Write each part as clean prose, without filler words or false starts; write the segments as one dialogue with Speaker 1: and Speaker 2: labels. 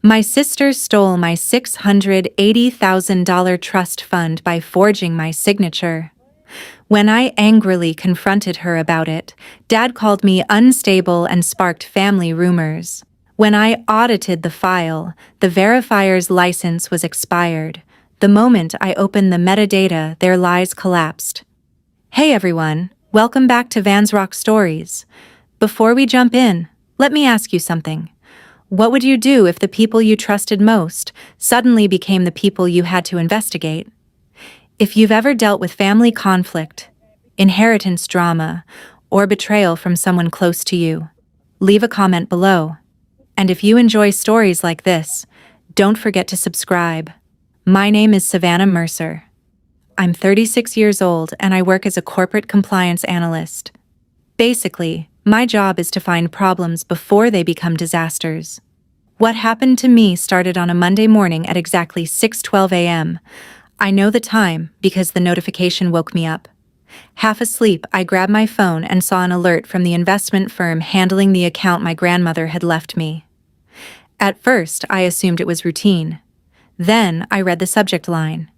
Speaker 1: My sister stole my $680,000 trust fund by forging my signature. When I angrily confronted her about it, Dad called me unstable and sparked family rumors. When I audited the file, the verifier's license was expired. The moment I opened the metadata, their lies collapsed. Hey everyone, welcome back to Van's Rock Stories. Before we jump in, let me ask you something. What would you do if the people you trusted most suddenly became the people you had to investigate? If you've ever dealt with family conflict, inheritance drama, or betrayal from someone close to you, leave a comment below. And if you enjoy stories like this, don't forget to subscribe. My name is Savannah Mercer. I'm 36 years old and I work as a corporate compliance analyst. Basically, my job is to find problems before they become disasters. What happened to me started on a Monday morning at exactly 6:12 a.m. I know the time because the notification woke me up. Half asleep, I grabbed my phone and saw an alert from the investment firm handling the account my grandmother had left me. At first, I assumed it was routine. Then, I read the subject line.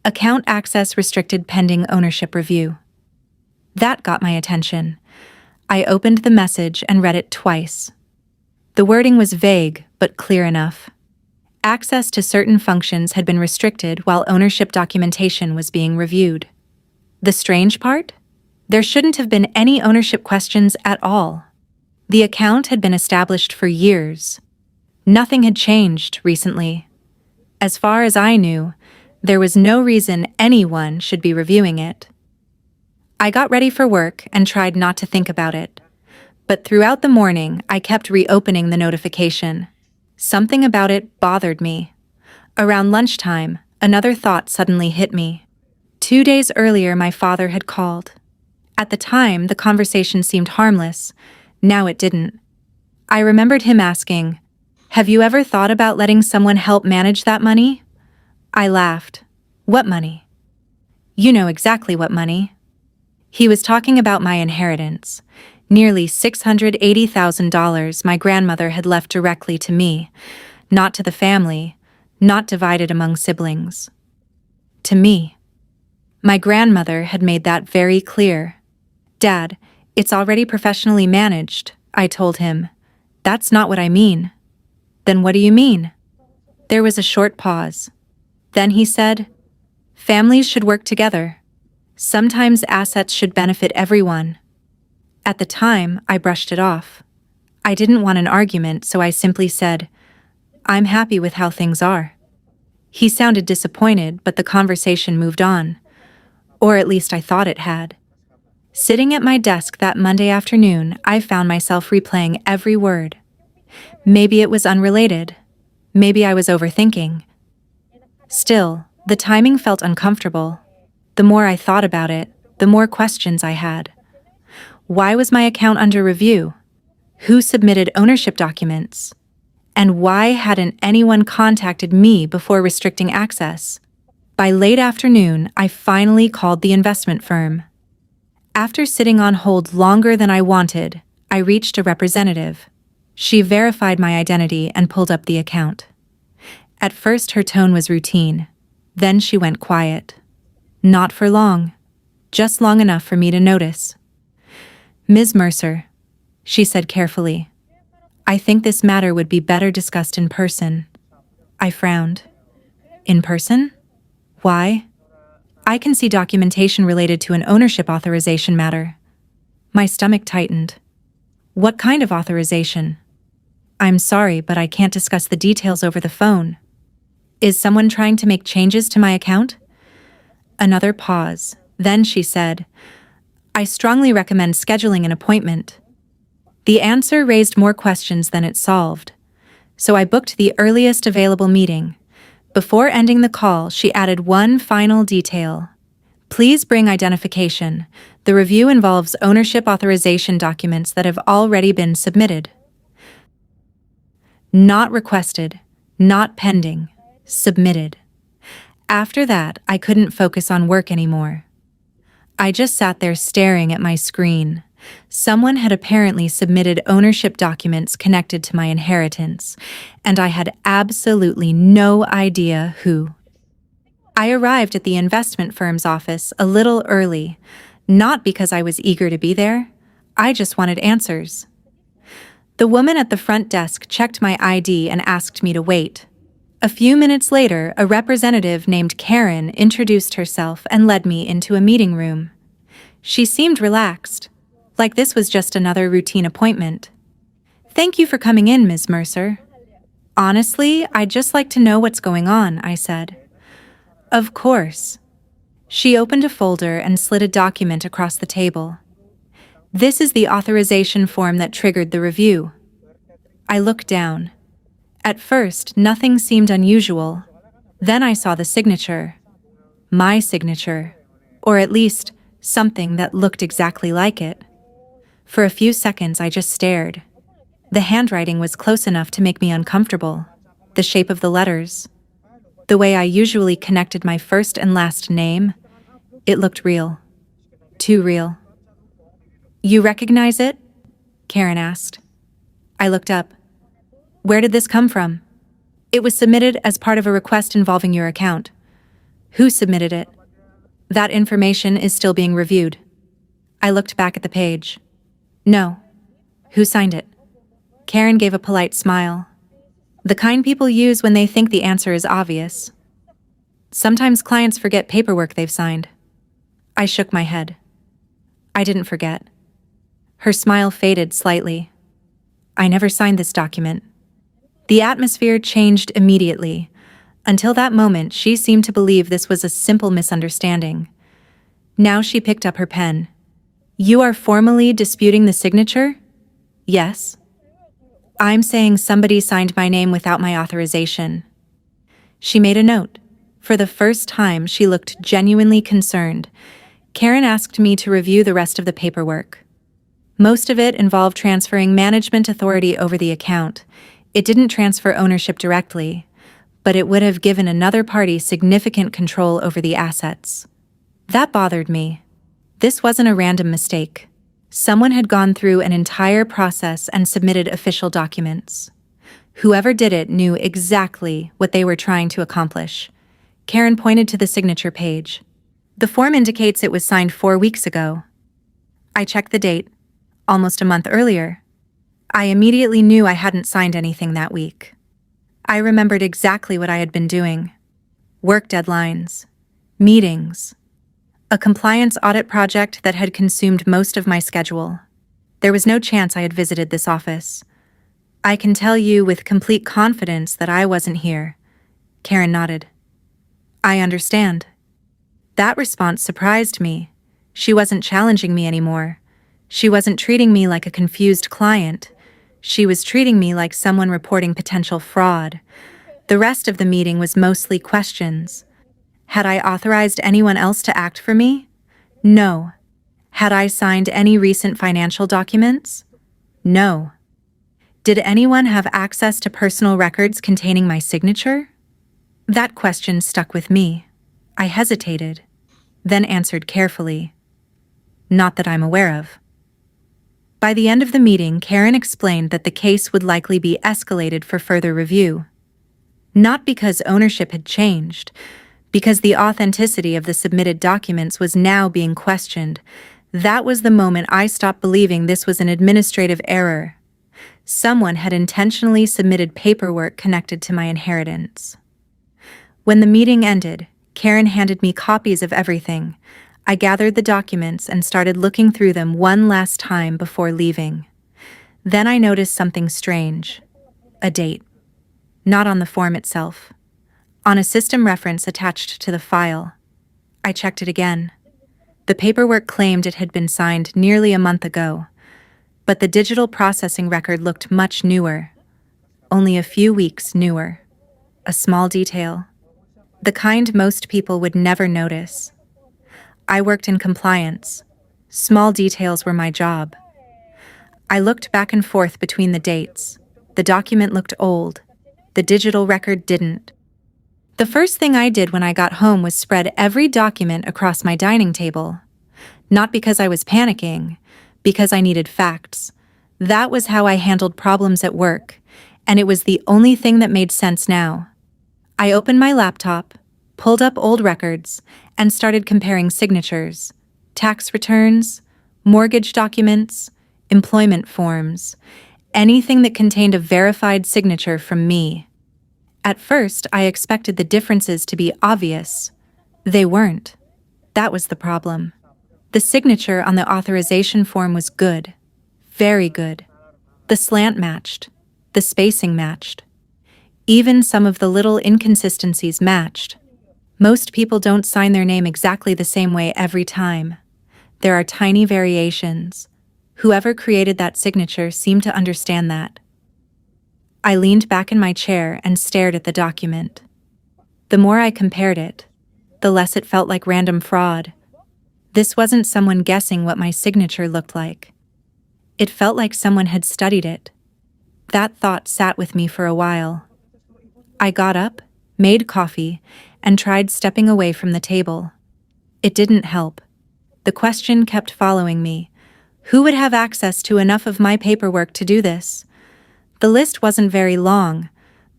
Speaker 1: Account access restricted pending ownership review. That got my attention. I opened the message and read it twice. The wording was vague, but clear enough. Access to certain functions had been restricted while ownership documentation was being reviewed. The strange part? There shouldn't have been any ownership questions at all. The account had been established for years. Nothing had changed recently. As far as I knew, there was no reason anyone should be reviewing it. I got ready for work and tried not to think about it. But throughout the morning, I kept reopening the notification. Something about it bothered me. Around lunchtime, another thought suddenly hit me. 2 days earlier, my father had called. At the time, the conversation seemed harmless. Now it didn't. I remembered him asking, "Have you ever thought about letting someone help manage that money?" I laughed. "What money?" "You know exactly what money." He was talking about my inheritance. Nearly $680,000 my grandmother had left directly to me, not to the family, not divided among siblings. To me. My grandmother had made that very clear. "Dad, it's already professionally managed," I told him. "That's not what I mean." "Then what do you mean?" There was a short pause. Then he said, "Families should work together. Sometimes assets should benefit everyone." At the time, I brushed it off. I didn't want an argument, so I simply said, "I'm happy with how things are." He sounded disappointed, but the conversation moved on. Or at least I thought it had. Sitting at my desk that Monday afternoon, I found myself replaying every word. Maybe it was unrelated. Maybe I was overthinking. Still, the timing felt uncomfortable. The more I thought about it, the more questions I had. Why was my account under review? Who submitted ownership documents? And why hadn't anyone contacted me before restricting access? By late afternoon, I finally called the investment firm. After sitting on hold longer than I wanted, I reached a representative. She verified my identity and pulled up the account. At first, her tone was routine. Then she went quiet. Not for long. Just long enough for me to notice. "Ms. Mercer," she said carefully, "I think this matter would be better discussed in person." I frowned. "In person? Why?" "I can see documentation related to an ownership authorization matter." My stomach tightened. "What kind of authorization?" "I'm sorry, but I can't discuss the details over the phone." "Is someone trying to make changes to my account?" Another pause. Then she said, "I strongly recommend scheduling an appointment." The answer raised more questions than it solved. So I booked the earliest available meeting. Before ending the call, she added one final detail. "Please bring identification. The review involves ownership authorization documents that have already been submitted." Not requested, not pending, submitted. After that, I couldn't focus on work anymore. I just sat there staring at my screen. Someone had apparently submitted ownership documents connected to my inheritance, and I had absolutely no idea who. I arrived at the investment firm's office a little early, not because I was eager to be there. I just wanted answers. The woman at the front desk checked my ID and asked me to wait. A few minutes later, a representative named Karen introduced herself and led me into a meeting room. She seemed relaxed, like this was just another routine appointment. "Thank you for coming in, Ms. Mercer." "Honestly, I'd just like to know what's going on," I said. "Of course." She opened a folder and slid a document across the table. "This is the authorization form that triggered the review." I looked down. At first, nothing seemed unusual. Then I saw the signature. My signature. Or at least, something that looked exactly like it. For a few seconds, I just stared. The handwriting was close enough to make me uncomfortable. The shape of the letters. The way I usually connected my first and last name. It looked real. Too real. "You recognize it?" Karen asked. I looked up. "Where did this come from?" "It was submitted as part of a request involving your account." "Who submitted it?" "That information is still being reviewed." I looked back at the page. "No." "Who signed it?" Karen gave a polite smile. "The kind people use when they think the answer is obvious." "Sometimes clients forget paperwork they've signed." I shook my head. "I didn't forget." Her smile faded slightly. "I never signed this document." The atmosphere changed immediately. Until that moment, she seemed to believe this was a simple misunderstanding. Now she picked up her pen. "You are formally disputing the signature?" "Yes." "I'm saying somebody signed my name without my authorization." She made a note. For the first time, she looked genuinely concerned. Karen asked me to review the rest of the paperwork. Most of it involved transferring management authority over the account. It didn't transfer ownership directly, but it would have given another party significant control over the assets. That bothered me. This wasn't a random mistake. Someone had gone through an entire process and submitted official documents. Whoever did it knew exactly what they were trying to accomplish. Karen pointed to the signature page. "The form indicates it was signed 4 weeks ago." I checked the date. Almost a month earlier. I immediately knew I hadn't signed anything that week. I remembered exactly what I had been doing. Work deadlines. Meetings. A compliance audit project that had consumed most of my schedule. There was no chance I had visited this office. "I can tell you with complete confidence that I wasn't here." Karen nodded. "I understand." That response surprised me. She wasn't challenging me anymore. She wasn't treating me like a confused client. She was treating me like someone reporting potential fraud. The rest of the meeting was mostly questions. Had I authorized anyone else to act for me? No. Had I signed any recent financial documents? No. Did anyone have access to personal records containing my signature? That question stuck with me. I hesitated, then answered carefully. "Not that I'm aware of." By the end of the meeting, Karen explained that the case would likely be escalated for further review. Not because ownership had changed, because the authenticity of the submitted documents was now being questioned. That was the moment I stopped believing this was an administrative error. Someone had intentionally submitted paperwork connected to my inheritance. When the meeting ended, Karen handed me copies of everything. I gathered the documents and started looking through them one last time before leaving. Then I noticed something strange. A date. Not on the form itself. On a system reference attached to the file. I checked it again. The paperwork claimed it had been signed nearly a month ago, but the digital processing record looked much newer. Only a few weeks newer. A small detail. The kind most people would never notice. I worked in compliance. Small details were my job. I looked back and forth between the dates. The document looked old. The digital record didn't. The first thing I did when I got home was spread every document across my dining table. Not because I was panicking, because I needed facts. That was how I handled problems at work, and it was the only thing that made sense now. I opened my laptop, pulled up old records, and started comparing signatures, tax returns, mortgage documents, employment forms, anything that contained a verified signature from me. At first, I expected the differences to be obvious. They weren't. That was the problem. The signature on the authorization form was good. Very good. The slant matched. The spacing matched. Even some of the little inconsistencies matched. Most people don't sign their name exactly the same way every time. There are tiny variations. Whoever created that signature seemed to understand that. I leaned back in my chair and stared at the document. The more I compared it, the less it felt like random fraud. This wasn't someone guessing what my signature looked like. It felt like someone had studied it. That thought sat with me for a while. I got up, made coffee, and tried stepping away from the table. It didn't help. The question kept following me. Who would have access to enough of my paperwork to do this? The list wasn't very long.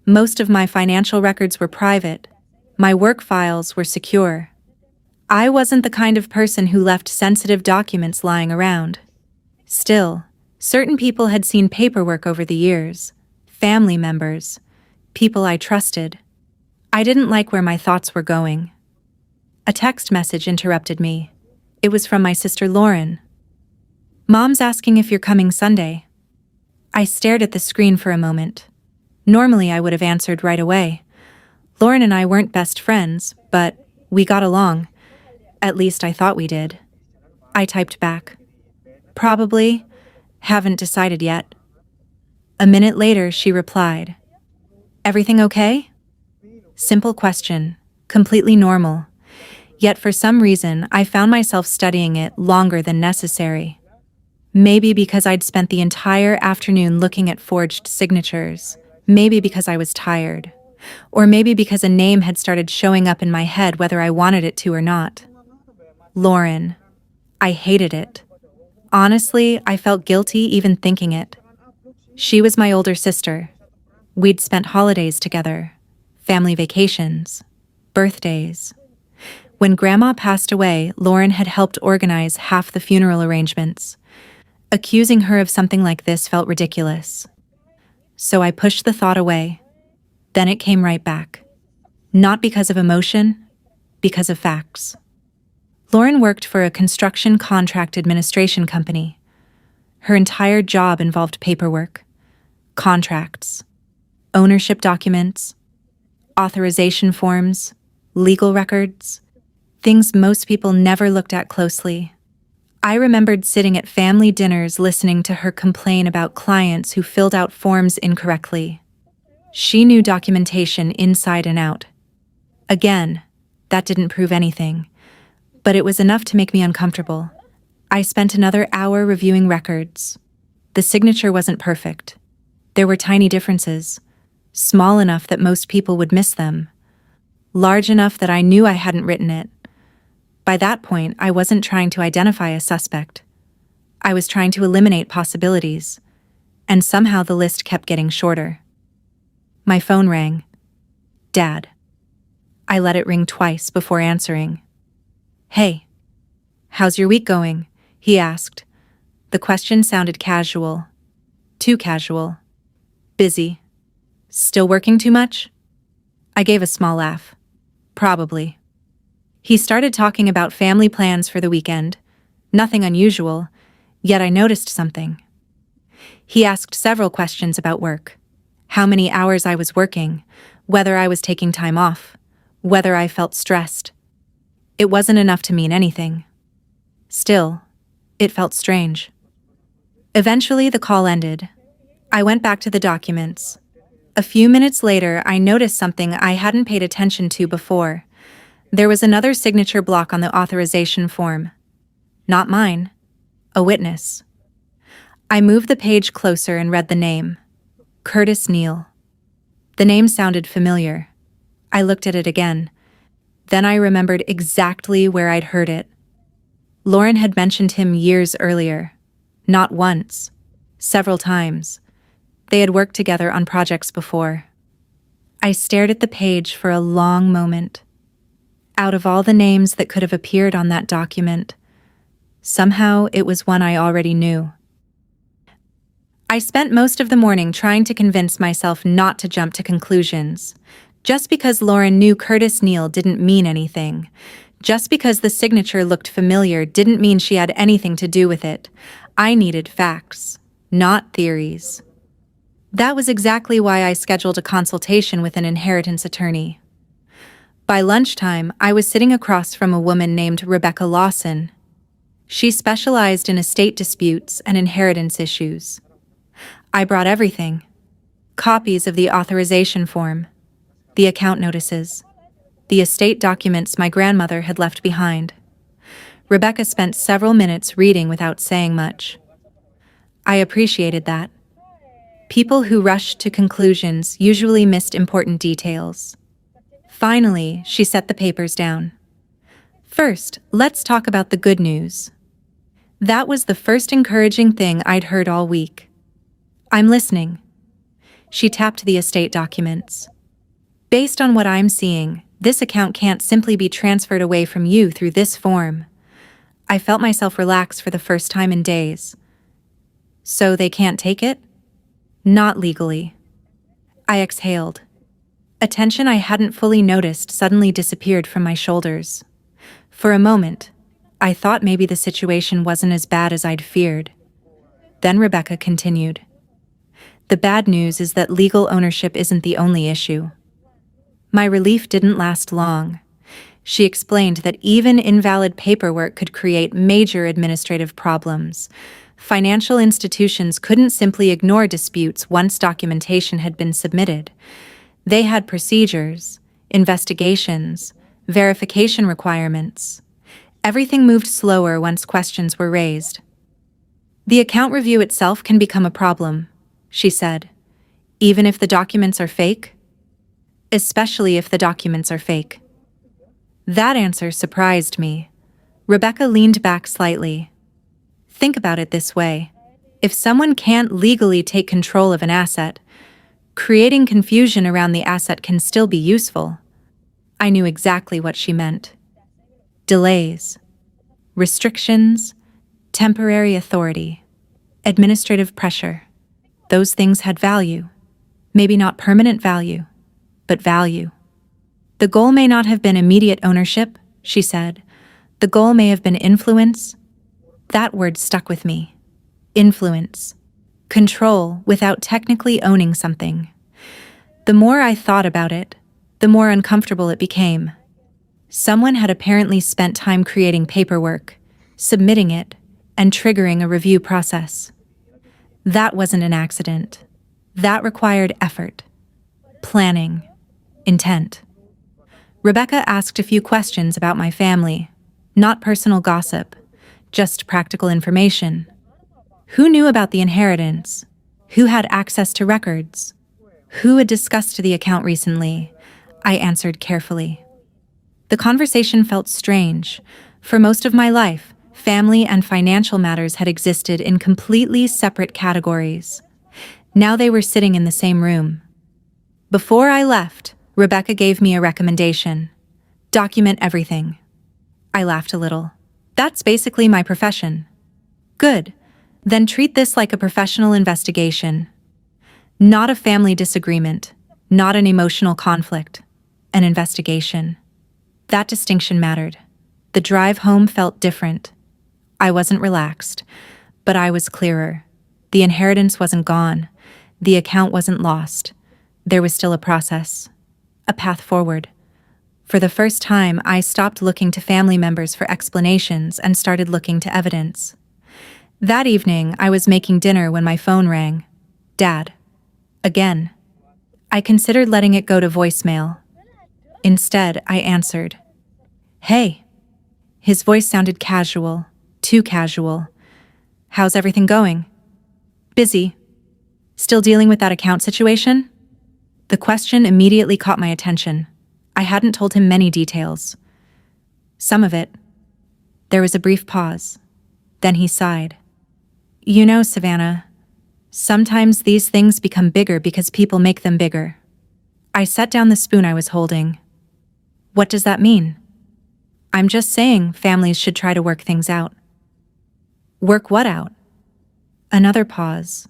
Speaker 1: Most of my financial records were private. My work files were secure. I wasn't the kind of person who left sensitive documents lying around. Still, certain people had seen paperwork over the years. Family members. People I trusted. I didn't like where my thoughts were going. A text message interrupted me. It was from my sister Lauren. "Mom's asking if you're coming Sunday." I stared at the screen for a moment. Normally I would have answered right away. Lauren and I weren't best friends, but we got along. At least I thought we did. I typed back. "Probably. Haven't decided yet." A minute later, she replied. "Everything okay?" Simple question, completely normal. Yet for some reason, I found myself studying it longer than necessary. Maybe because I'd spent the entire afternoon looking at forged signatures. Maybe because I was tired. Or maybe because a name had started showing up in my head whether I wanted it to or not. Lauren. I hated it. Honestly, I felt guilty even thinking it. She was my older sister. We'd spent holidays together, family vacations, birthdays. When Grandma passed away, Lauren had helped organize half the funeral arrangements. Accusing her of something like this felt ridiculous. So I pushed the thought away. Then it came right back. Not because of emotion, because of facts. Lauren worked for a construction contract administration company. Her entire job involved paperwork, contracts, ownership documents, authorization forms, legal records, things most people never looked at closely. I remembered sitting at family dinners listening to her complain about clients who filled out forms incorrectly. She knew documentation inside and out. Again, that didn't prove anything, but it was enough to make me uncomfortable. I spent another hour reviewing records. The signature wasn't perfect. There were tiny differences, small enough that most people would miss them, large enough that I knew I hadn't written it. By that point, I wasn't trying to identify a suspect. I was trying to eliminate possibilities, and somehow the list kept getting shorter. My phone rang. Dad. I let it ring twice before answering. "Hey, how's your week going?" he asked. The question sounded casual. Too casual. "Busy. Still working too much?" I gave a small laugh. "Probably." He started talking about family plans for the weekend. Nothing unusual, yet I noticed something. He asked several questions about work. How many hours I was working, whether I was taking time off, whether I felt stressed. It wasn't enough to mean anything. Still, it felt strange. Eventually, the call ended. I went back to the documents. A few minutes later, I noticed something I hadn't paid attention to before. There was another signature block on the authorization form. Not mine. A witness. I moved the page closer and read the name. Curtis Neal. The name sounded familiar. I looked at it again. Then I remembered exactly where I'd heard it. Lauren had mentioned him years earlier. Not once. Several times. They had worked together on projects before. I stared at the page for a long moment. Out of all the names that could have appeared on that document, somehow it was one I already knew. I spent most of the morning trying to convince myself not to jump to conclusions. Just because Lauren knew Curtis Neal didn't mean anything. Just because the signature looked familiar didn't mean she had anything to do with it. I needed facts, not theories. That was exactly why I scheduled a consultation with an inheritance attorney. By lunchtime, I was sitting across from a woman named Rebecca Lawson. She specialized in estate disputes and inheritance issues. I brought everything: copies of the authorization form, the account notices, the estate documents my grandmother had left behind. Rebecca spent several minutes reading without saying much. I appreciated that. People who rushed to conclusions usually missed important details. Finally, she set the papers down. First, let's talk about the good news. That was the first encouraging thing I'd heard all week. I'm listening. She tapped the estate documents. Based on what I'm seeing, this account can't simply be transferred away from you through this form. I felt myself relax for the first time in days. So they can't take it? Not legally. I exhaled. A tension I hadn't fully noticed suddenly disappeared from my shoulders. For a moment, I thought maybe the situation wasn't as bad as I'd feared. Then Rebecca continued. The bad news is that legal ownership isn't the only issue. My relief didn't last long. She explained that even invalid paperwork could create major administrative problems. Financial institutions couldn't simply ignore disputes once documentation had been submitted. They had procedures, investigations, verification requirements. Everything moved slower once questions were raised. The account review itself can become a problem, she said, even if the documents are fake? Especially if the documents are fake. That answer surprised me. Rebecca leaned back slightly. Think about it this way. If someone can't legally take control of an asset, creating confusion around the asset can still be useful. I knew exactly what she meant. Delays, restrictions, temporary authority, administrative pressure. Those things had value. Maybe not permanent value, but value. The goal may not have been immediate ownership, she said. The goal may have been influence. That word stuck with me. Influence. Control without technically owning something. The more I thought about it, the more uncomfortable it became. Someone had apparently spent time creating paperwork, submitting it, and triggering a review process. That wasn't an accident. That required effort, planning, intent. Rebecca asked a few questions about my family, not personal gossip, just practical information. Who knew about the inheritance? Who had access to records? Who had discussed the account recently? I answered carefully. The conversation felt strange. For most of my life, family and financial matters had existed in completely separate categories. Now they were sitting in the same room. Before I left, Rebecca gave me a recommendation. Document everything. I laughed a little. That's basically my profession. Good. Then treat this like a professional investigation. Not a family disagreement, not an emotional conflict. An investigation. That distinction mattered. The drive home felt different. I wasn't relaxed, but I was clearer. The inheritance wasn't gone. The account wasn't lost. There was still a process, a path forward. For the first time, I stopped looking to family members for explanations and started looking to evidence. That evening, I was making dinner when my phone rang. Dad. Again. I considered letting it go to voicemail. Instead, I answered. Hey. His voice sounded casual, too casual. How's everything going? Busy. Still dealing with that account situation? The question immediately caught my attention. I hadn't told him many details. Some of it. There was a brief pause. Then he sighed. You know, Savannah, sometimes these things become bigger because people make them bigger. I set down the spoon I was holding. What does that mean? I'm just saying families should try to work things out. Work what out? Another pause.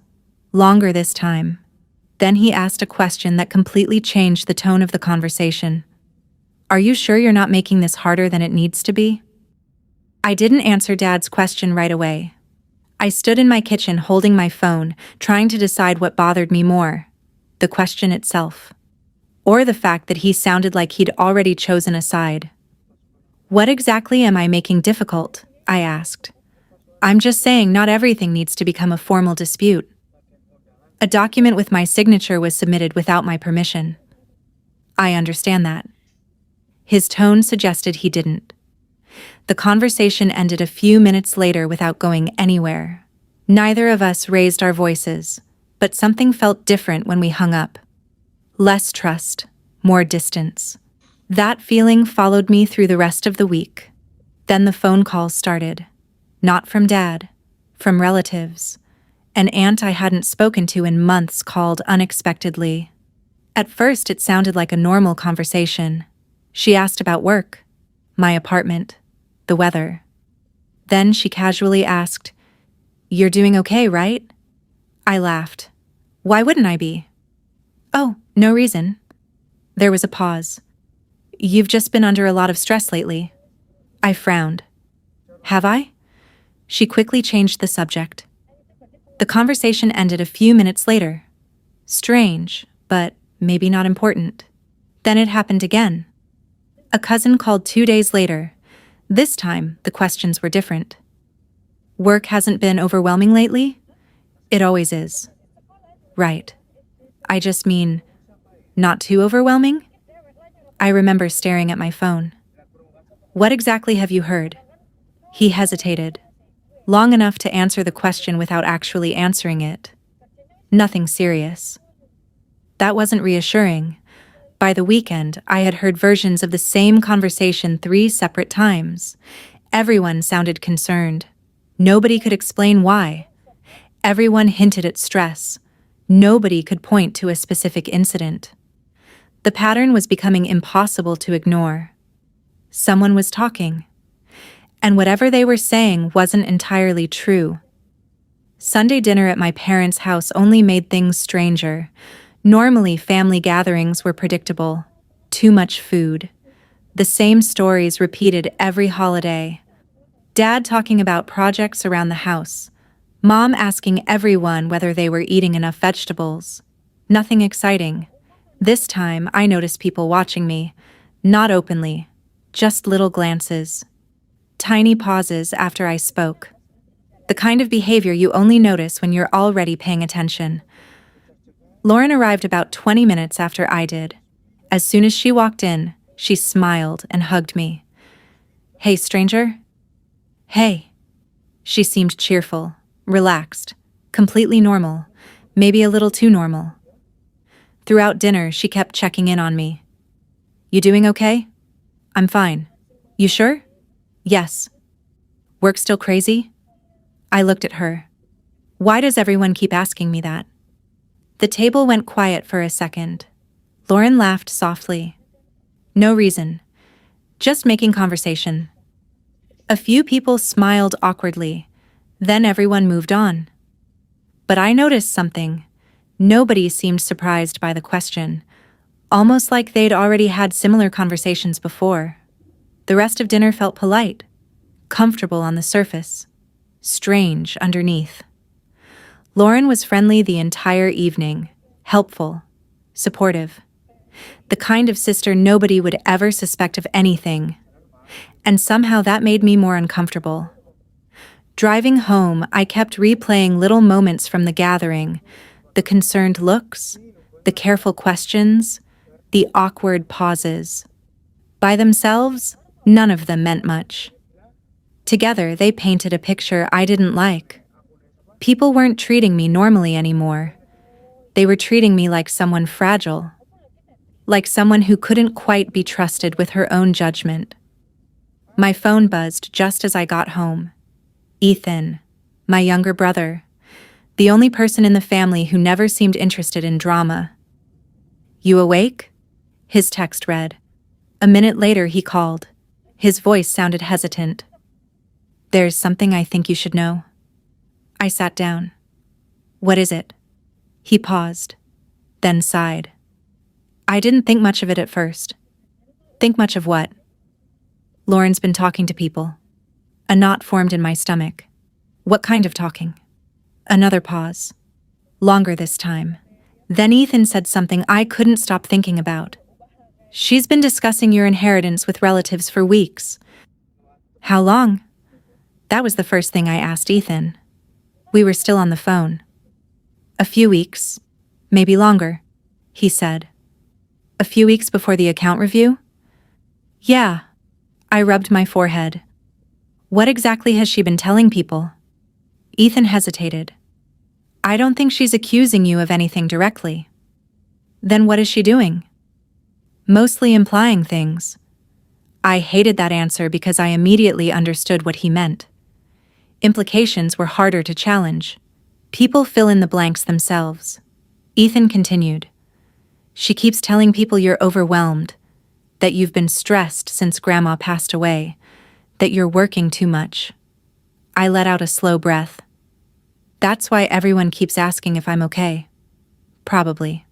Speaker 1: Longer this time. Then he asked a question that completely changed the tone of the conversation. Are you sure you're not making this harder than it needs to be? I didn't answer Dad's question right away. I stood in my kitchen holding my phone, trying to decide what bothered me more, the question itself, or the fact that he sounded like he'd already chosen a side. What exactly am I making difficult? I asked. I'm just saying not everything needs to become a formal dispute. A document with my signature was submitted without my permission. I understand that. His tone suggested he didn't. The conversation ended a few minutes later without going anywhere. Neither of us raised our voices, but something felt different when we hung up. Less trust, more distance. That feeling followed me through the rest of the week. Then the phone calls started. Not from Dad, from relatives. An aunt I hadn't spoken to in months called unexpectedly. At first, it sounded like a normal conversation. She asked about work, my apartment, the weather. Then she casually asked, "You're doing okay, right?" I laughed. Why wouldn't I be? Oh, no reason. There was a pause. You've just been under a lot of stress lately. I frowned. Have I? She quickly changed the subject. The conversation ended a few minutes later. Strange, but maybe not important. Then it happened again. A cousin called 2 days later. This time, the questions were different. Work hasn't been overwhelming lately? It always is. Right. I just mean, not too overwhelming? I remember staring at my phone. What exactly have you heard? He hesitated. Long enough to answer the question without actually answering it. Nothing serious. That wasn't reassuring. By the weekend, I had heard versions of the same conversation 3 separate times. Everyone sounded concerned. Nobody could explain why. Everyone hinted at stress. Nobody could point to a specific incident. The pattern was becoming impossible to ignore. Someone was talking. And whatever they were saying wasn't entirely true. Sunday dinner at my parents' house only made things stranger. Normally, family gatherings were predictable. Too much food. The same stories repeated every holiday. Dad talking about projects around the house. Mom asking everyone whether they were eating enough vegetables. Nothing exciting. This time, I noticed people watching me. Not openly. Just little glances. Tiny pauses after I spoke. The kind of behavior you only notice when you're already paying attention. Lauren arrived about 20 minutes after I did. As soon as she walked in, she smiled and hugged me. Hey, stranger? Hey. She seemed cheerful, relaxed, completely normal, maybe a little too normal. Throughout dinner, she kept checking in on me. You doing okay? I'm fine. You sure? Yes. Work still crazy? I looked at her. Why does everyone keep asking me that? The table went quiet for a second. Lauren laughed softly. No reason. Just making conversation. A few people smiled awkwardly. Then everyone moved on. But I noticed something. Nobody seemed surprised by the question, almost like they'd already had similar conversations before. The rest of dinner felt polite, comfortable on the surface, strange underneath. Lauren was friendly the entire evening, helpful, supportive. The kind of sister nobody would ever suspect of anything. And somehow that made me more uncomfortable. Driving home, I kept replaying little moments from the gathering, the concerned looks, the careful questions, the awkward pauses. By themselves, none of them meant much. Together, they painted a picture I didn't like. People weren't treating me normally anymore. They were treating me like someone fragile, like someone who couldn't quite be trusted with her own judgment. My phone buzzed just as I got home. Ethan. My younger brother. The only person in the family who never seemed interested in drama. You awake? His text read. A minute later he called. His voice sounded hesitant. There's something I think you should know. I sat down. What is it? He paused, then sighed. I didn't think much of it at first. Think much of what? Lauren's been talking to people. A knot formed in my stomach. What kind of talking? Another pause. Longer this time. Then Ethan said something I couldn't stop thinking about. She's been discussing your inheritance with relatives for weeks. How long? That was the first thing I asked Ethan. We were still on the phone. A few weeks, maybe longer, he said. A few weeks before the account review? Yeah. I rubbed my forehead. What exactly has she been telling people? Ethan hesitated. I don't think she's accusing you of anything directly. Then what is she doing? Mostly implying things. I hated that answer because I immediately understood what he meant. Implications were harder to challenge. People fill in the blanks themselves. Ethan continued. She keeps telling people you're overwhelmed, that you've been stressed since Grandma passed away, that you're working too much. I let out a slow breath. That's why everyone keeps asking if I'm okay. Probably.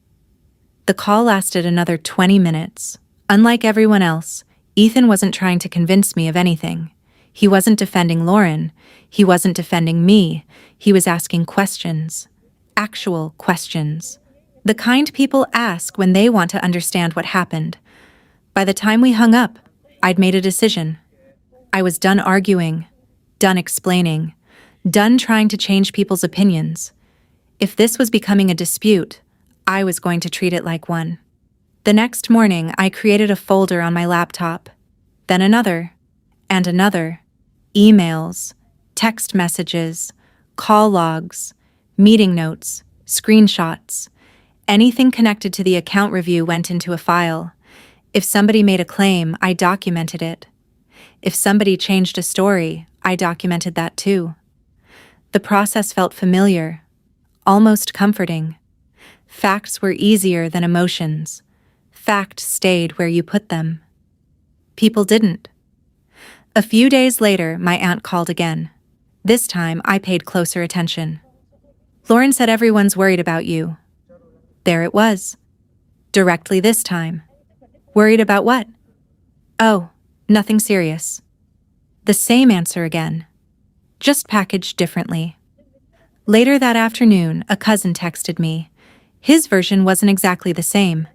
Speaker 1: The call lasted another 20 minutes. Unlike everyone else, Ethan wasn't trying to convince me of anything. He wasn't defending Lauren. He wasn't defending me. He was asking questions. Actual questions. The kind people ask when they want to understand what happened. By the time we hung up, I'd made a decision. I was done arguing, done explaining, done trying to change people's opinions. If this was becoming a dispute, I was going to treat it like one. The next morning, I created a folder on my laptop, then another, and another. Emails, text messages, call logs, meeting notes, screenshots. Anything connected to the account review went into a file. If somebody made a claim, I documented it. If somebody changed a story, I documented that too. The process felt familiar, almost comforting. Facts were easier than emotions. Facts stayed where you put them. People didn't. A few days later, my aunt called again. This time, I paid closer attention. Lauren said everyone's worried about you. There it was. Directly this time. Worried about what? Oh, nothing serious. The same answer again. Just packaged differently. Later that afternoon, a cousin texted me. His version wasn't exactly the same.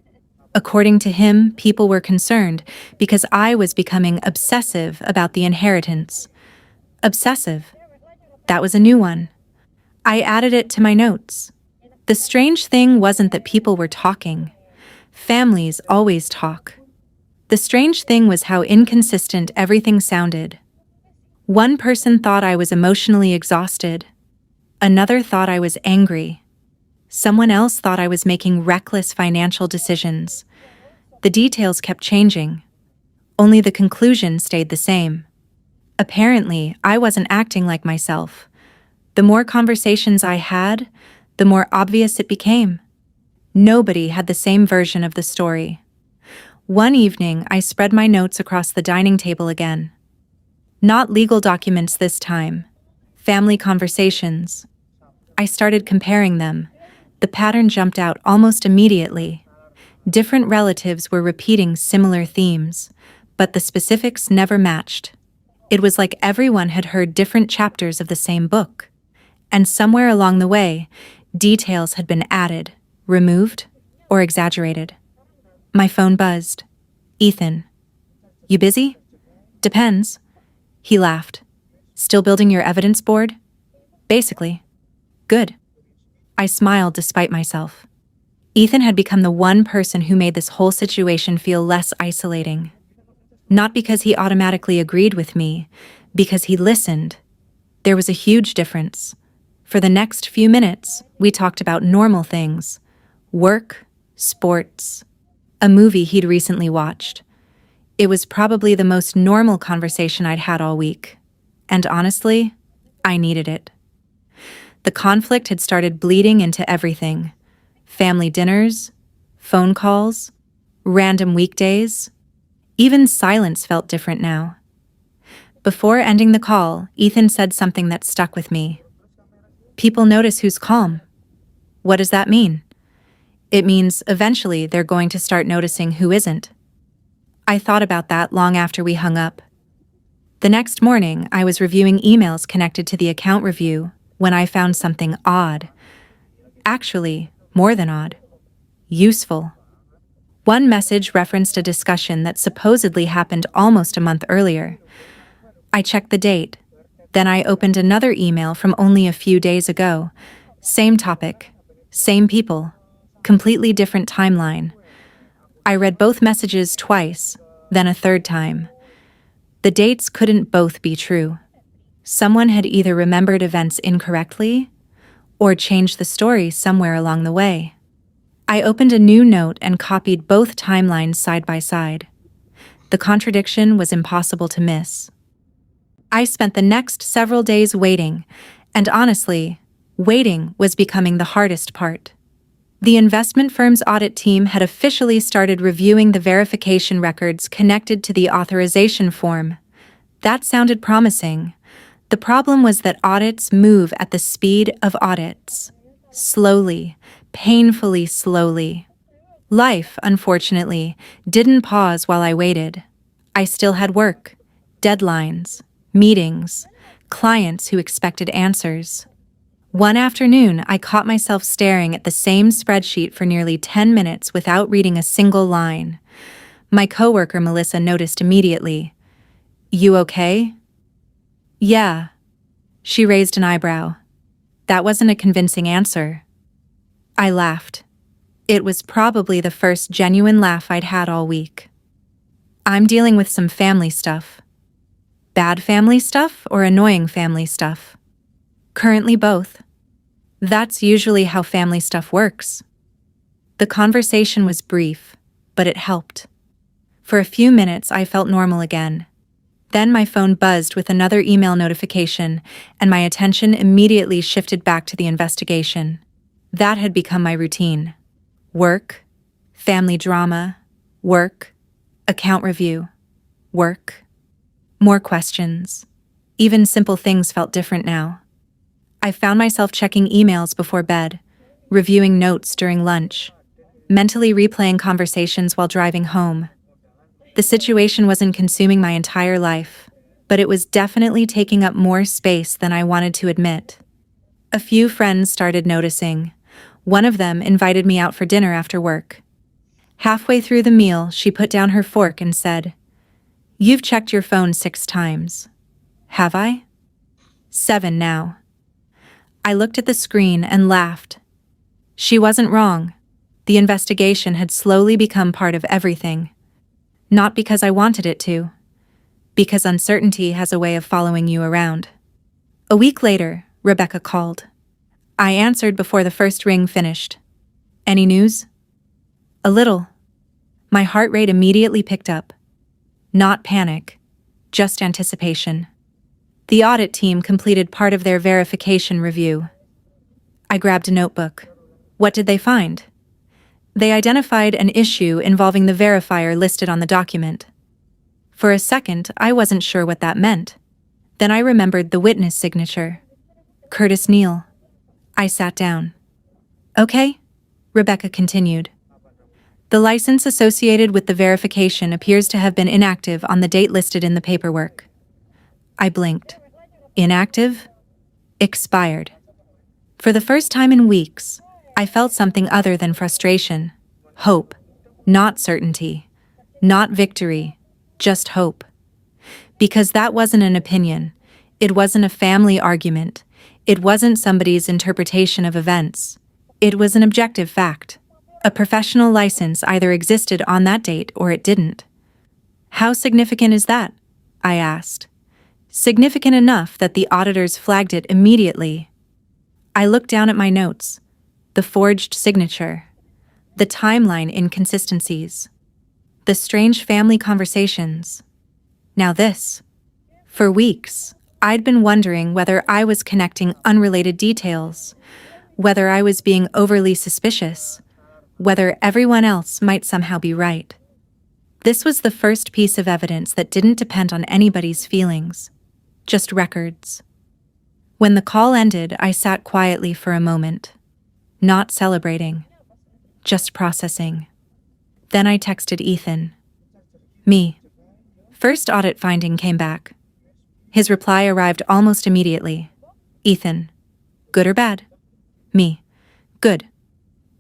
Speaker 1: According to him, people were concerned because I was becoming obsessive about the inheritance. Obsessive. That was a new one. I added it to my notes. The strange thing wasn't that people were talking. Families always talk. The strange thing was how inconsistent everything sounded. One person thought I was emotionally exhausted. Another thought I was angry. Someone else thought I was making reckless financial decisions. The details kept changing. Only the conclusion stayed the same. Apparently, I wasn't acting like myself. The more conversations I had, the more obvious it became. Nobody had the same version of the story. One evening, I spread my notes across the dining table again. Not legal documents this time. Family conversations. I started comparing them. The pattern jumped out almost immediately. Different relatives were repeating similar themes, but the specifics never matched. It was like everyone had heard different chapters of the same book. And somewhere along the way, details had been added, removed, or exaggerated. My phone buzzed. Ethan. You busy? Depends. He laughed. Still building your evidence board? Basically. Good. I smiled despite myself. Ethan had become the one person who made this whole situation feel less isolating. Not because he automatically agreed with me, because he listened. There was a huge difference. For the next few minutes, we talked about normal things. Work, sports, a movie he'd recently watched. It was probably the most normal conversation I'd had all week. And honestly, I needed it. The conflict had started bleeding into everything. Family dinners, phone calls, random weekdays. Even silence felt different now. Before ending the call, Ethan said something that stuck with me. People notice who's calm. What does that mean? It means eventually they're going to start noticing who isn't. I thought about that long after we hung up. The next morning, I was reviewing emails connected to the account review when I found something odd. Actually, more than odd. Useful. One message referenced a discussion that supposedly happened almost a month earlier. I checked the date. Then I opened another email from only a few days ago. Same topic, same people, completely different timeline. I read both messages twice, then a third time. The dates couldn't both be true. Someone had either remembered events incorrectly or changed the story somewhere along the way. I opened a new note and copied both timelines side by side. The contradiction was impossible to miss. I spent the next several days waiting, and honestly, waiting was becoming the hardest part. The investment firm's audit team had officially started reviewing the verification records connected to the authorization form. That sounded promising. The problem was that audits move at the speed of audits. Slowly, painfully slowly. Life, unfortunately, didn't pause while I waited. I still had work, deadlines, meetings, clients who expected answers. One afternoon, I caught myself staring at the same spreadsheet for nearly 10 minutes without reading a single line. My coworker Melissa noticed immediately. "You okay?" "Yeah." She raised an eyebrow. That wasn't a convincing answer. I laughed. It was probably the first genuine laugh I'd had all week. "I'm dealing with some family stuff." "Bad family stuff or annoying family stuff?" "Currently both." "That's usually how family stuff works." The conversation was brief, but it helped. For a few minutes, I felt normal again. Then my phone buzzed with another email notification, and my attention immediately shifted back to the investigation. That had become my routine. Work, family drama, work, account review, work. More questions. Even simple things felt different now. I found myself checking emails before bed, reviewing notes during lunch, mentally replaying conversations while driving home. The situation wasn't consuming my entire life, but it was definitely taking up more space than I wanted to admit. A few friends started noticing. One of them invited me out for dinner after work. Halfway through the meal, she put down her fork and said, "You've checked your phone 6 times. Have I?" 7 now. I looked at the screen and laughed. She wasn't wrong. The investigation had slowly become part of everything. Not because I wanted it to. Because uncertainty has a way of following you around. A week later, Rebecca called. I answered before the first ring finished. "Any news?" "A little." My heart rate immediately picked up. Not panic, just anticipation. The audit team completed part of their verification review. I grabbed a notebook. What did they find? They identified an issue involving the verifier listed on the document. For a second, I wasn't sure what that meant. Then I remembered the witness signature. Curtis Neal. I sat down. "Okay," Rebecca continued. "The license associated with the verification appears to have been inactive on the date listed in the paperwork." I blinked. Inactive? Expired. For the first time in weeks, I felt something other than frustration. Hope. Not certainty. Not victory. Just hope. Because that wasn't an opinion. It wasn't a family argument. It wasn't somebody's interpretation of events. It was an objective fact. A professional license either existed on that date or it didn't. "How significant is that?" I asked. Significant enough that the auditors flagged it immediately. I looked down at my notes. The forged signature. The timeline inconsistencies. The strange family conversations. Now this. For weeks, I'd been wondering whether I was connecting unrelated details, whether I was being overly suspicious, whether everyone else might somehow be right. This was the first piece of evidence that didn't depend on anybody's feelings, just records. When the call ended, I sat quietly for a moment, not celebrating, just processing. Then I texted Ethan. Me. First audit finding came back. His reply arrived almost immediately. Ethan. Good or bad? Me. Good.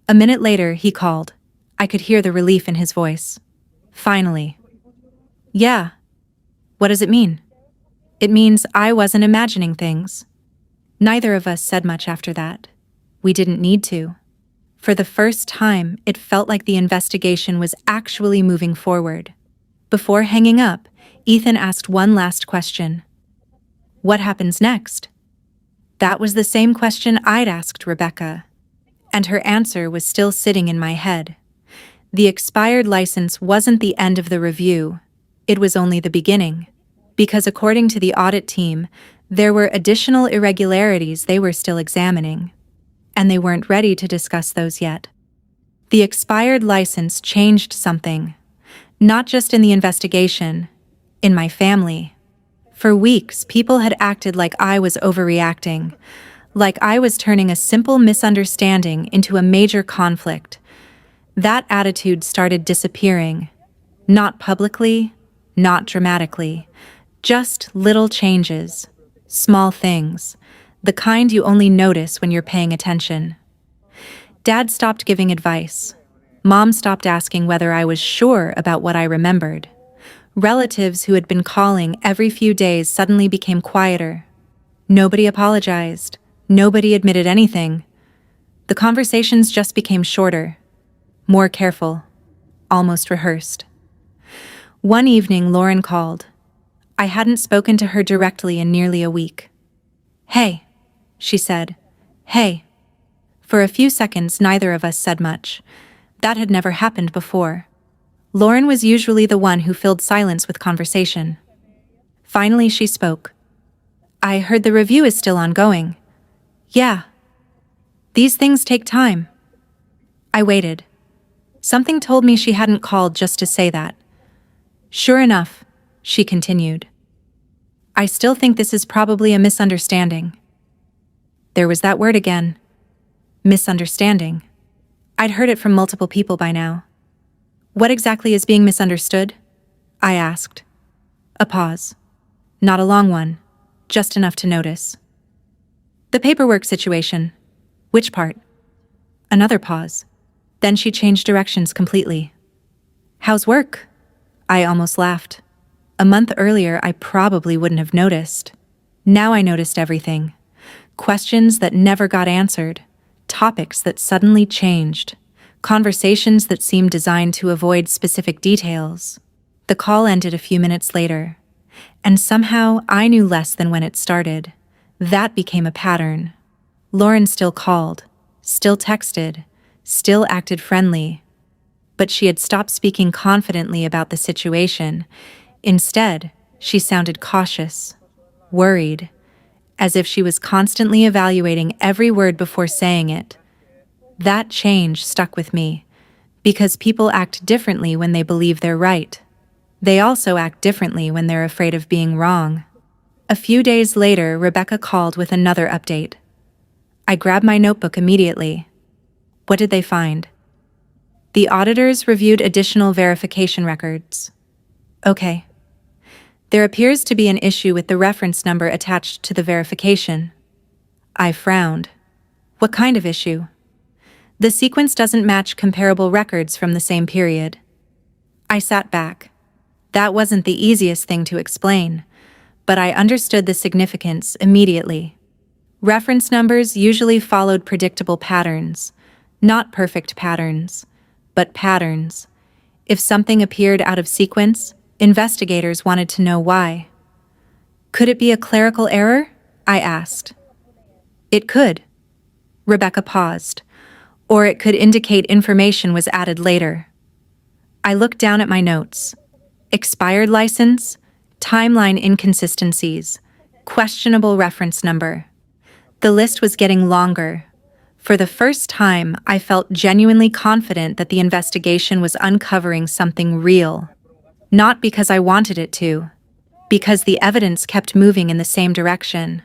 Speaker 1: A minute later, he called. I could hear the relief in his voice. Finally. Yeah. What does it mean? It means I wasn't imagining things. Neither of us said much after that. We didn't need to. For the first time, it felt like the investigation was actually moving forward. Before hanging up, Ethan asked one last question. What happens next? That was the same question I'd asked Rebecca, and her answer was still sitting in my head. The expired license wasn't the end of the review. It was only the beginning, because according to the audit team, there were additional irregularities they were still examining, and they weren't ready to discuss those yet. The expired license changed something, not just in the investigation, in my family. For weeks, people had acted like I was overreacting, like I was turning a simple misunderstanding into a major conflict. That attitude started disappearing, not publicly, not dramatically, just little changes, small things, the kind you only notice when you're paying attention. Dad stopped giving advice. Mom stopped asking whether I was sure about what I remembered. Relatives who had been calling every few days suddenly became quieter. Nobody apologized. Nobody admitted anything. The conversations just became shorter, more careful, almost rehearsed. One evening, Lauren called. I hadn't spoken to her directly in nearly a week. Hey, she said. Hey. For a few seconds, neither of us said much. That had never happened before. Lauren was usually the one who filled silence with conversation. Finally, she spoke. I heard the review is still ongoing. Yeah. These things take time. I waited. Something told me she hadn't called just to say that. Sure enough, she continued. I still think this is probably a misunderstanding. There was that word again. Misunderstanding. I'd heard it from multiple people by now. What exactly is being misunderstood? I asked. A pause. Not a long one, just enough to notice. The paperwork situation. Which part? Another pause. Then she changed directions completely. How's work? I almost laughed. A month earlier, I probably wouldn't have noticed. Now I noticed everything. Questions that never got answered. Topics that suddenly changed. Conversations that seemed designed to avoid specific details. The call ended a few minutes later, and somehow I knew less than when it started. That became a pattern. Lauren still called, still texted, still acted friendly, but she had stopped speaking confidently about the situation. Instead, she sounded cautious, worried, as if she was constantly evaluating every word before saying it. That change stuck with me, because people act differently when they believe they're right. They also act differently when they're afraid of being wrong. A few days later, Rebecca called with another update. I grabbed my notebook immediately. What did they find? The auditors reviewed additional verification records. Okay. There appears to be an issue with the reference number attached to the verification. I frowned. What kind of issue? The sequence doesn't match comparable records from the same period. I sat back. That wasn't the easiest thing to explain, but I understood the significance immediately. Reference numbers usually followed predictable patterns, not perfect patterns, but patterns. If something appeared out of sequence, investigators wanted to know why. Could it be a clerical error? I asked. It could. Rebecca paused. Or it could indicate information was added later. I looked down at my notes. Expired license, timeline inconsistencies, Questionable reference number. The list was getting longer. For the first time, I felt genuinely confident that the investigation was uncovering something real. Not because I wanted it to, because the evidence kept moving in the same direction.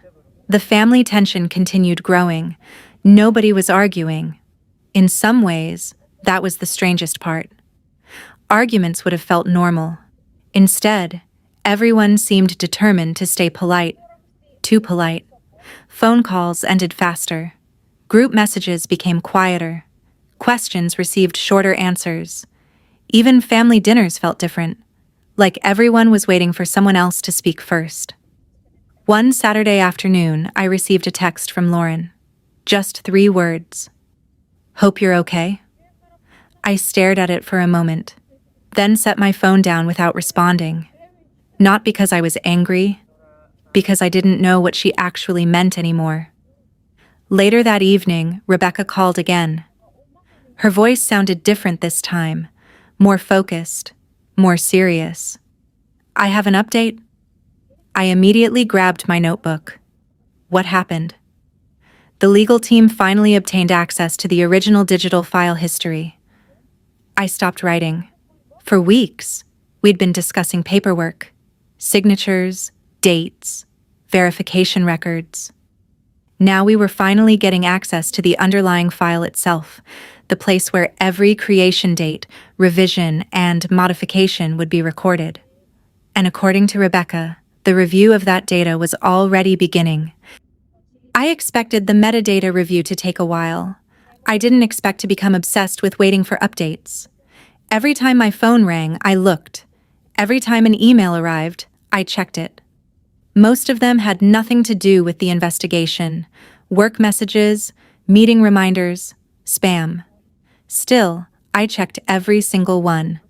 Speaker 1: The family tension continued growing. Nobody was arguing. In some ways, that was the strangest part. Arguments would have felt normal. Instead, everyone seemed determined to stay polite. Too polite. Phone calls ended faster. Group messages became quieter. Questions received shorter answers. Even family dinners felt different, like everyone was waiting for someone else to speak first. One Saturday afternoon, I received a text from Lauren. Just 3 words. "Hope you're okay." I stared at it for a moment, then set my phone down without responding. Not because I was angry, because I didn't know what she actually meant anymore. Later that evening, Rebecca called again. Her voice sounded different this time, more focused, more serious. "I have an update." I immediately grabbed my notebook. What happened? The legal team finally obtained access to the original digital file history. I stopped writing. For weeks, we'd been discussing paperwork, signatures, dates, verification records. Now we were finally getting access to the underlying file itself, the place where every creation date, revision, and modification would be recorded. And according to Rebecca, the review of that data was already beginning. I expected the metadata review to take a while. I didn't expect to become obsessed with waiting for updates. Every time my phone rang, I looked. Every time an email arrived, I checked it. Most of them had nothing to do with the investigation. Work messages, meeting reminders, spam. Still, I checked every single one.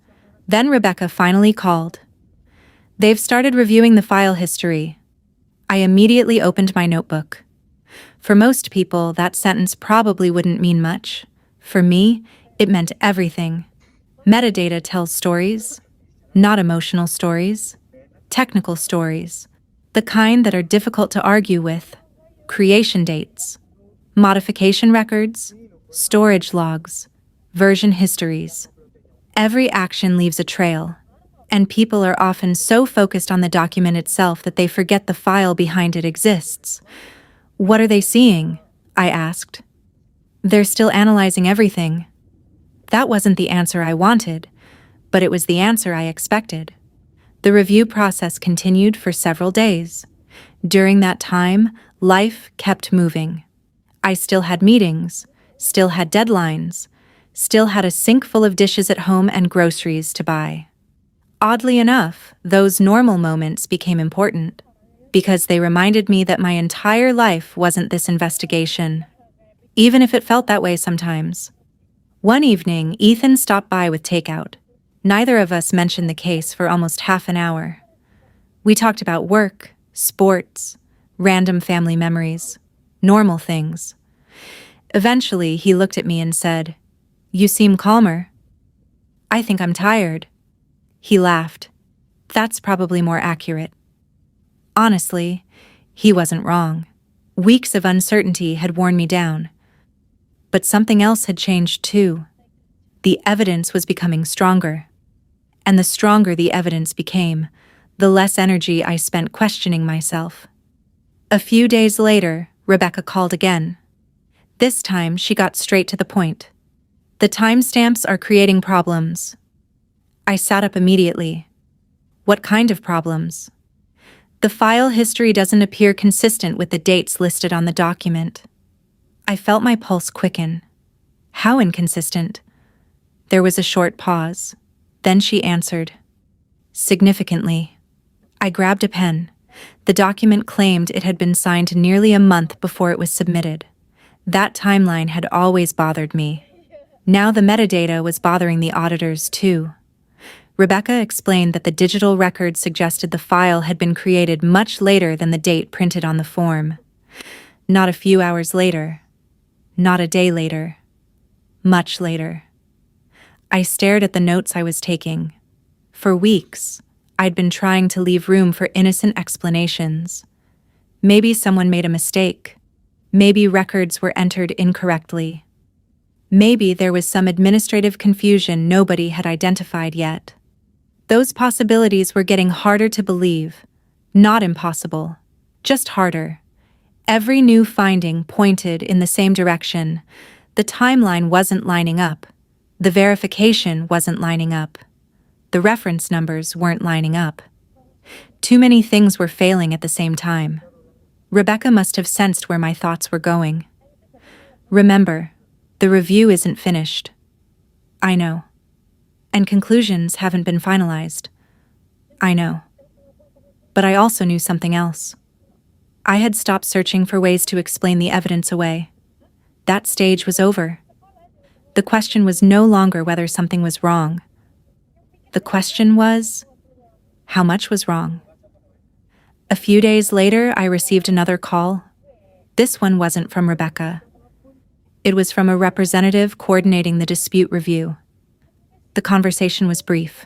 Speaker 1: Then Rebecca finally called. "They've started reviewing the file history." I immediately opened my notebook. For most people, that sentence probably wouldn't mean much. For me, it meant everything. Metadata tells stories, not emotional stories, technical stories, the kind that are difficult to argue with, creation dates, modification records, storage logs, version histories. Every action leaves a trail, and people are often so focused on the document itself that they forget the file behind it exists. "What are they seeing?" I asked. "They're still analyzing everything." That wasn't the answer I wanted, but it was the answer I expected. The review process continued for several days. During that time, life kept moving. I still had meetings, still had deadlines, still had a sink full of dishes at home and groceries to buy. Oddly enough, those normal moments became important, because they reminded me that my entire life wasn't this investigation, even if it felt that way sometimes. One evening, Ethan stopped by with takeout. Neither of us mentioned the case for almost half an hour. We talked about work, sports, random family memories, normal things. Eventually, he looked at me and said, "You seem calmer." "I think I'm tired." He laughed. "That's probably more accurate." Honestly, he wasn't wrong. Weeks of uncertainty had worn me down. But something else had changed too. The evidence was becoming stronger. And the stronger the evidence became, the less energy I spent questioning myself. A few days later, Rebecca called again. This time, she got straight to the point. "The timestamps are creating problems." I sat up immediately. "What kind of problems?" "The file history doesn't appear consistent with the dates listed on the document." I felt my pulse quicken. "How inconsistent?" There was a short pause. Then she answered, "Significantly." I grabbed a pen. The document claimed it had been signed nearly a month before it was submitted. That timeline had always bothered me. Now the metadata was bothering the auditors too. Rebecca explained that the digital record suggested the file had been created much later than the date printed on the form. Not a few hours later. Not a day later. Much later. I stared at the notes I was taking. For weeks, I'd been trying to leave room for innocent explanations. Maybe someone made a mistake. Maybe records were entered incorrectly. Maybe there was some administrative confusion nobody had identified yet. Those possibilities were getting harder to believe. Not impossible, just harder. Every new finding pointed in the same direction. The timeline wasn't lining up. The verification wasn't lining up. The reference numbers weren't lining up. Too many things were failing at the same time. Rebecca must have sensed where my thoughts were going. Remember, the review isn't finished. I know. And conclusions haven't been finalized. I know. But I also knew something else. I had stopped searching for ways to explain the evidence away. That stage was over. The question was no longer whether something was wrong. The question was, how much was wrong? A few days later, I received another call. This one wasn't from Rebecca. It was from a representative coordinating the dispute review. The conversation was brief,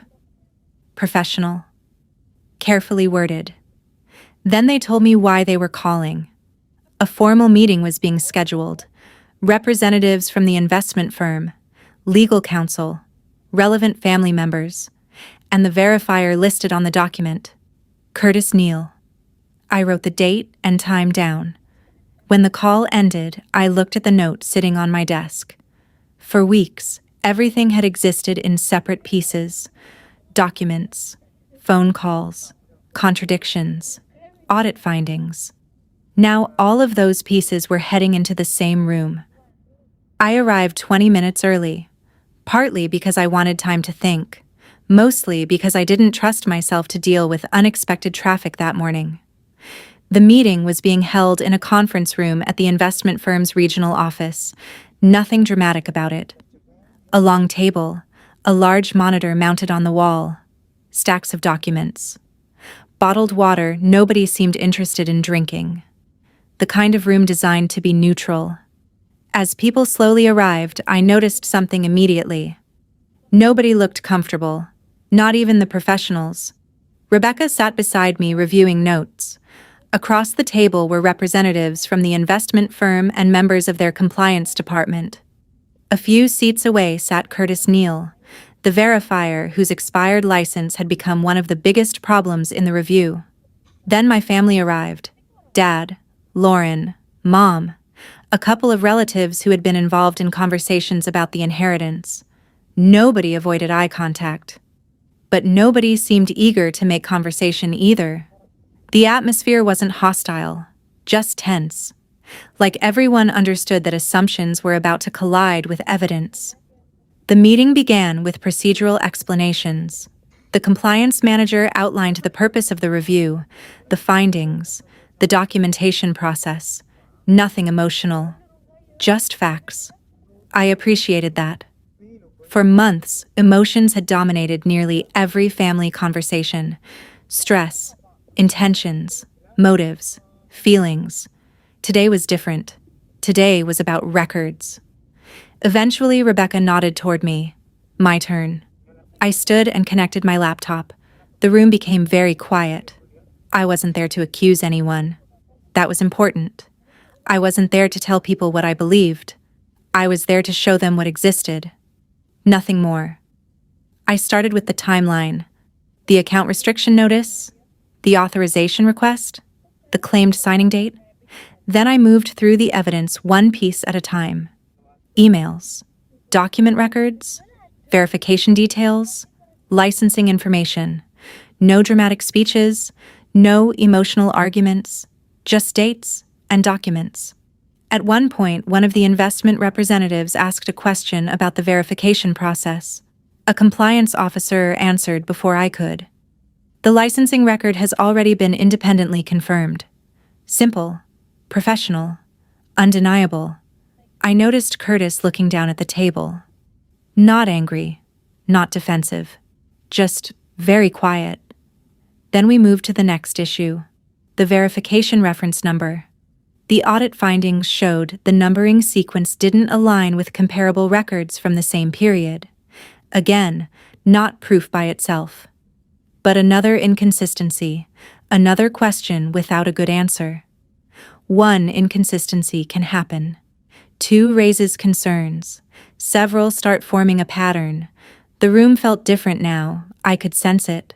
Speaker 1: professional, carefully worded. Then they told me why they were calling. A formal meeting was being scheduled. Representatives from the investment firm, legal counsel, relevant family members, and the verifier listed on the document, Curtis Neal. I wrote the date and time down. When the call ended, I looked at the note sitting on my desk. For weeks, everything had existed in separate pieces: documents, phone calls, contradictions, audit findings. Now all of those pieces were heading into the same room. I arrived 20 minutes early, partly because I wanted time to think, mostly because I didn't trust myself to deal with unexpected traffic that morning. The meeting was being held in a conference room at the investment firm's regional office. Nothing dramatic about it. A long table, a large monitor mounted on the wall, stacks of documents. Bottled water nobody seemed interested in drinking. The kind of room designed to be neutral. As people slowly arrived, I noticed something immediately. Nobody looked comfortable, not even the professionals. Rebecca sat beside me reviewing notes. Across the table were representatives from the investment firm and members of their compliance department. A few seats away sat Curtis Neal, the verifier whose expired license had become one of the biggest problems in the review. Then my family arrived: Dad, Lauren, Mom, a couple of relatives who had been involved in conversations about the inheritance. Nobody avoided eye contact. But nobody seemed eager to make conversation either. The atmosphere wasn't hostile, just tense. Like everyone understood that assumptions were about to collide with evidence. The meeting began with procedural explanations. The compliance manager outlined the purpose of the review, the findings, the documentation process. Nothing emotional, just facts. I appreciated that. For months, emotions had dominated nearly every family conversation. Stress, intentions, motives, feelings. Today was different. Today was about records. Eventually, Rebecca nodded toward me. My turn. I stood and connected my laptop. The room became very quiet. I wasn't there to accuse anyone. That was important. I wasn't there to tell people what I believed. I was there to show them what existed. Nothing more. I started with the timeline, the account restriction notice, the authorization request, the claimed signing date. Then I moved through the evidence one piece at a time. Emails, document records, verification details, licensing information. No dramatic speeches, no emotional arguments, just dates and documents. At one point, one of the investment representatives asked a question about the verification process. A compliance officer answered before I could. The licensing record has already been independently confirmed. Simple, professional, undeniable. I noticed Curtis looking down at the table. Not angry, not defensive, just very quiet. Then we moved to the next issue, the verification reference number. The audit findings showed the numbering sequence didn't align with comparable records from the same period. Again, not proof by itself. But another inconsistency, another question without a good answer. One inconsistency can happen. Two raises concerns. Several start forming a pattern. The room felt different now. I could sense it.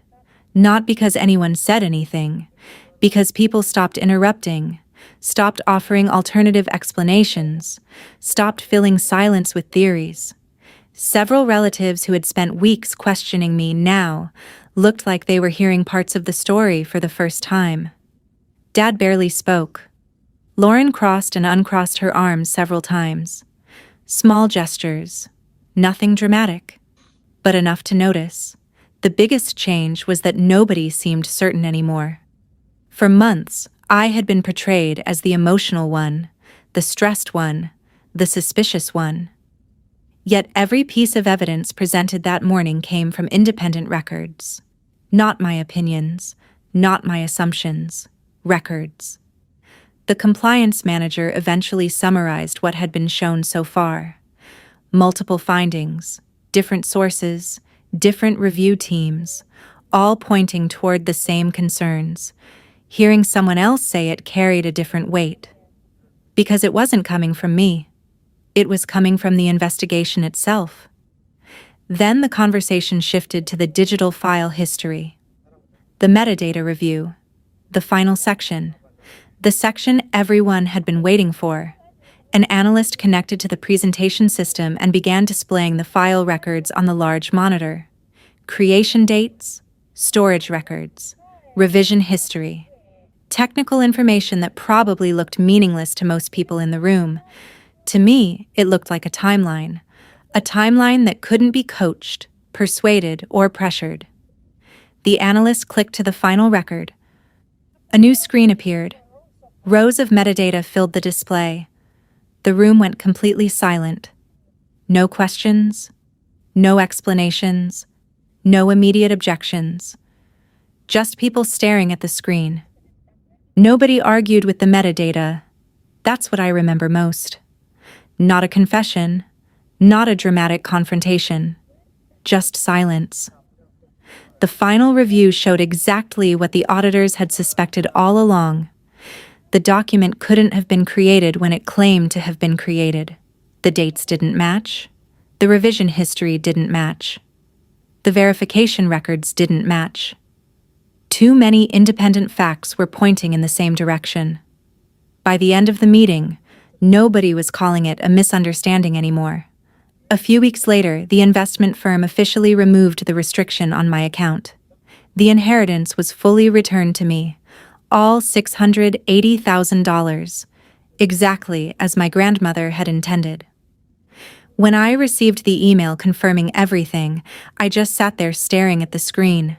Speaker 1: Not because anyone said anything, because people stopped interrupting, stopped offering alternative explanations, stopped filling silence with theories. Several relatives who had spent weeks questioning me now looked like they were hearing parts of the story for the first time. Dad barely spoke. Lauren crossed and uncrossed her arms several times. Small gestures, nothing dramatic, but enough to notice. The biggest change was that nobody seemed certain anymore. For months, I had been portrayed as the emotional one, the stressed one, the suspicious one. Yet every piece of evidence presented that morning came from independent records. Not my opinions, not my assumptions, records. The compliance manager eventually summarized what had been shown so far. Multiple findings, different sources, different review teams, all pointing toward the same concerns. Hearing someone else say it carried a different weight. Because it wasn't coming from me. It was coming from the investigation itself. Then the conversation shifted to the digital file history. The metadata review. The final section. The section everyone had been waiting for. An analyst connected to the presentation system and began displaying the file records on the large monitor. Creation dates, storage records, revision history. Technical information that probably looked meaningless to most people in the room. To me, it looked like a timeline that couldn't be coached, persuaded, or pressured. The analyst clicked to the final record. A new screen appeared. Rows of metadata filled the display. The room went completely silent. No questions, no explanations, no immediate objections. Just people staring at the screen. Nobody argued with the metadata. That's what I remember most. Not a confession, not a dramatic confrontation, just silence. The final review showed exactly what the auditors had suspected all along. The document couldn't have been created when it claimed to have been created. The dates didn't match. The revision history didn't match. The verification records didn't match. Too many independent facts were pointing in the same direction. By the end of the meeting, nobody was calling it a misunderstanding anymore. A few weeks later, the investment firm officially removed the restriction on my account. The inheritance was fully returned to me, all $680,000, exactly as my grandmother had intended. When I received the email confirming everything, I just sat there staring at the screen.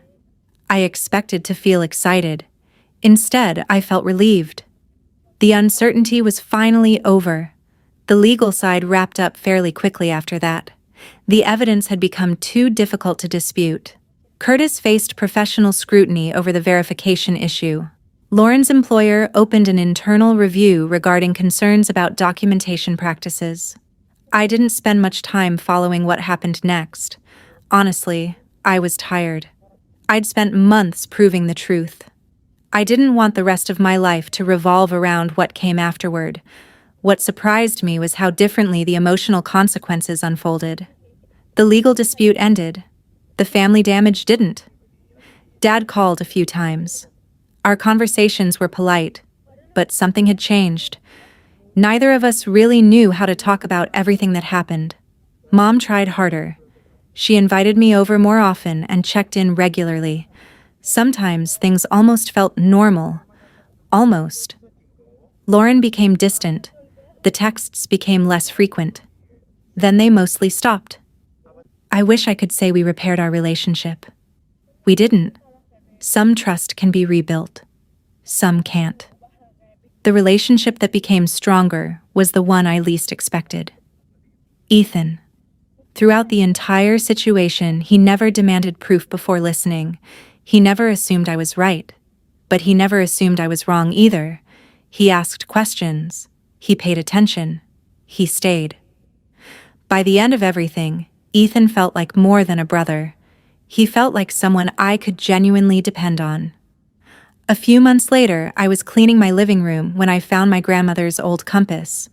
Speaker 1: I expected to feel excited. Instead, I felt relieved. The uncertainty was finally over. The legal side wrapped up fairly quickly after that. The evidence had become too difficult to dispute. Curtis faced professional scrutiny over the verification issue. Lauren's employer opened an internal review regarding concerns about documentation practices. I didn't spend much time following what happened next. Honestly, I was tired. I'd spent months proving the truth. I didn't want the rest of my life to revolve around what came afterward. What surprised me was how differently the emotional consequences unfolded. The legal dispute ended. The family damage didn't. Dad called a few times. Our conversations were polite, but something had changed. Neither of us really knew how to talk about everything that happened. Mom tried harder. She invited me over more often and checked in regularly. Sometimes things almost felt normal. Almost. Lauren became distant. The texts became less frequent. Then they mostly stopped. I wish I could say we repaired our relationship. We didn't. Some trust can be rebuilt. Some can't. The relationship that became stronger was the one I least expected. Ethan. Throughout the entire situation, he never demanded proof before listening. He never assumed I was right. But he never assumed I was wrong either. He asked questions. He paid attention. He stayed. By the end of everything, Ethan felt like more than a brother. He felt like someone I could genuinely depend on. A few months later, I was cleaning my living room when I found my grandmother's old compass,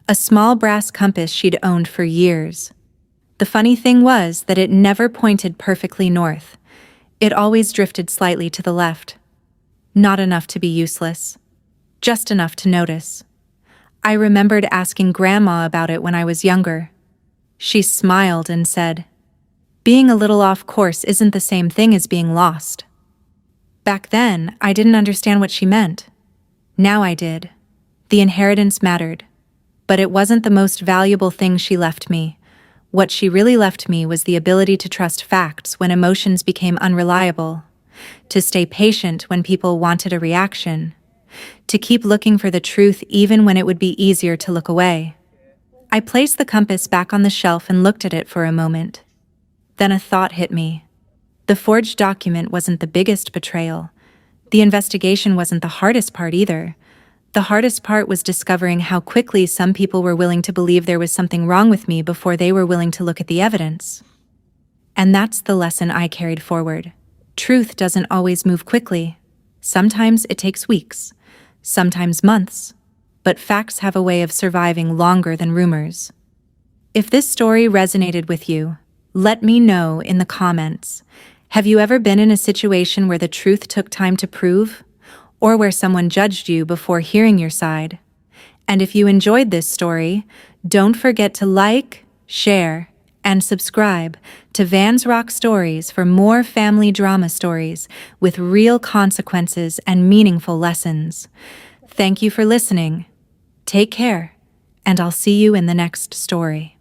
Speaker 1: a small brass compass she'd owned for years. The funny thing was that it never pointed perfectly north. It always drifted slightly to the left. Not enough to be useless. Just enough to notice. I remembered asking Grandma about it when I was younger. She smiled and said, "Being a little off course isn't the same thing as being lost." Back then, I didn't understand what she meant. Now I did. The inheritance mattered. But it wasn't the most valuable thing she left me. What she really left me was the ability to trust facts when emotions became unreliable, to stay patient when people wanted a reaction, to keep looking for the truth even when it would be easier to look away. I placed the compass back on the shelf and looked at it for a moment. Then a thought hit me. The forged document wasn't the biggest betrayal. The investigation wasn't the hardest part either. The hardest part was discovering how quickly some people were willing to believe there was something wrong with me before they were willing to look at the evidence. And that's the lesson I carried forward. Truth doesn't always move quickly. Sometimes it takes weeks, sometimes months, but facts have a way of surviving longer than rumors. If this story resonated with you, let me know in the comments. Have you ever been in a situation where the truth took time to prove? Or where someone judged you before hearing your side? And if you enjoyed this story, don't forget to like, share, and subscribe to Van's Rock Stories for more family drama stories with real consequences and meaningful lessons. Thank you for listening. Take care, and I'll see you in the next story.